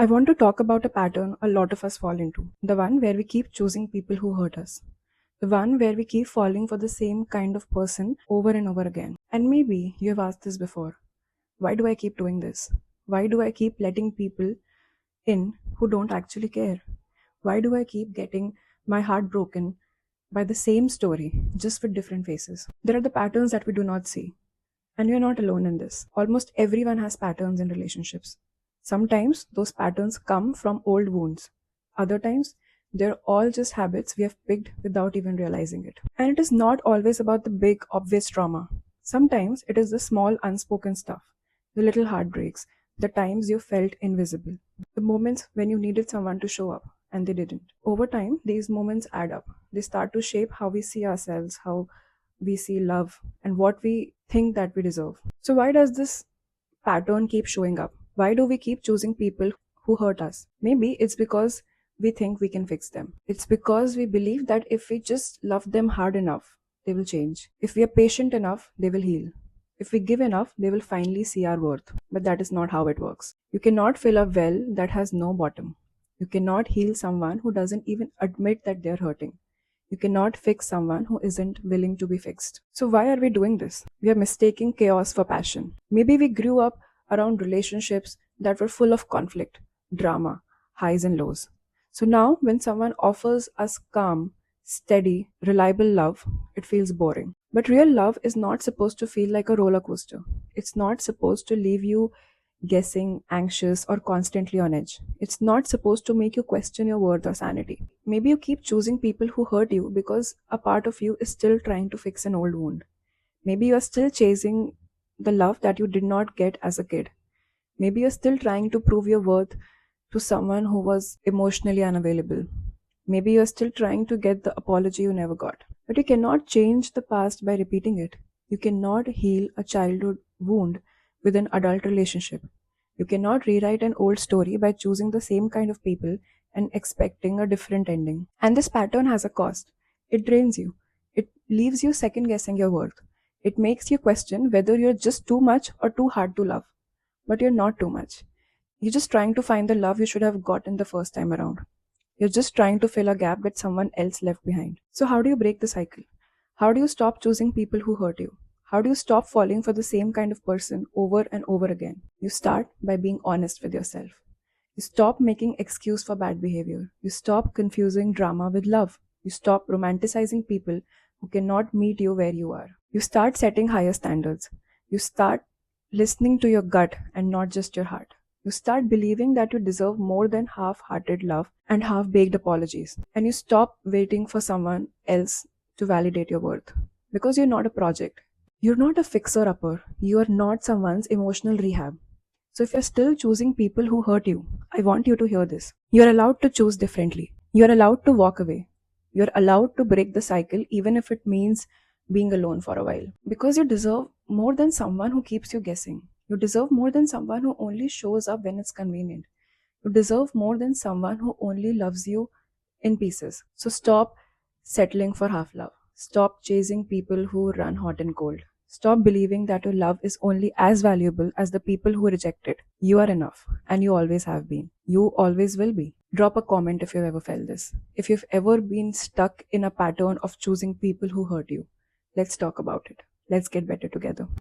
I want to talk about a pattern a lot of us fall into. The one where we keep choosing people who hurt us. The one where we keep falling for the same kind of person over and over again. And maybe you have asked this before. Why do I keep doing this? Why do I keep letting people in who don't actually care? Why do I keep getting my heart broken by the same story, just with different faces? There are the patterns that we do not see. And you're not alone in this. Almost everyone has patterns in relationships. Sometimes those patterns come from old wounds. Other times, they're all just habits we have picked without even realizing it. And it is not always about the big, obvious trauma. Sometimes it is the small, unspoken stuff, the little heartbreaks, the times you felt invisible, the moments when you needed someone to show up and they didn't. Over time, these moments add up. They start to shape how we see ourselves, how we see love, and what we think that we deserve. So, why does this pattern keep showing up? Why do we keep choosing people who hurt us? Maybe it's because we think we can fix them. It's because we believe that if we just love them hard enough, they will change. If we are patient enough, they will heal. If we give enough, they will finally see our worth. But that is not how it works. You cannot fill a well that has no bottom. You cannot heal someone who doesn't even admit that they're hurting. You cannot fix someone who isn't willing to be fixed. So, why are we doing this? We are mistaking chaos for passion. Maybe we grew up around relationships that were full of conflict, drama, highs and lows. So now, when someone offers us calm, steady, reliable love, it feels boring. But real love is not supposed to feel like a roller coaster. It's not supposed to leave you guessing, anxious, or constantly on edge. It's not supposed to make you question your worth or sanity. Maybe you keep choosing people who hurt you because a part of you is still trying to fix an old wound. Maybe you are still chasing the love that you did not get as a kid. Maybe you're still trying to prove your worth to someone who was emotionally unavailable. Maybe you're still trying to get the apology you never got. But you cannot change the past by repeating it. You cannot heal a childhood wound with an adult relationship. You cannot rewrite an old story by choosing the same kind of people and expecting a different ending. And this pattern has a cost. It drains you. It leaves you second guessing your worth. It makes you question whether you're just too much or too hard to love. But you're not too much. You're just trying to find the love you should have gotten the first time around. You're just trying to fill a gap that someone else left behind. So, how do you break the cycle? How do you stop choosing people who hurt you? How do you stop falling for the same kind of person over and over again? You start by being honest with yourself. You stop making excuse for bad behavior. You stop confusing drama with love. You stop romanticizing people who cannot meet you where you are. You start setting higher standards. You start listening to your gut and not just your heart. You start believing that you deserve more than half hearted love and half baked apologies. And you stop waiting for someone else to validate your worth. Because you're not a project. You're not a fixer upper. You are not someone's emotional rehab. So if you're still choosing people who hurt you, I want you to hear this. You're allowed to choose differently. You're allowed to walk away. You're allowed to break the cycle even if it means being alone for a while. Because you deserve more than someone who keeps you guessing. You deserve more than someone who only shows up when it's convenient. You deserve more than someone who only loves you in pieces. So stop settling for half love. Stop chasing people who run hot and cold. Stop believing that your love is only as valuable as the people who reject it. You are enough, and you always have been. You always will be. Drop a comment if you've ever felt this. If you've ever been stuck in a pattern of choosing people who hurt you, let's talk about it. Let's get better together.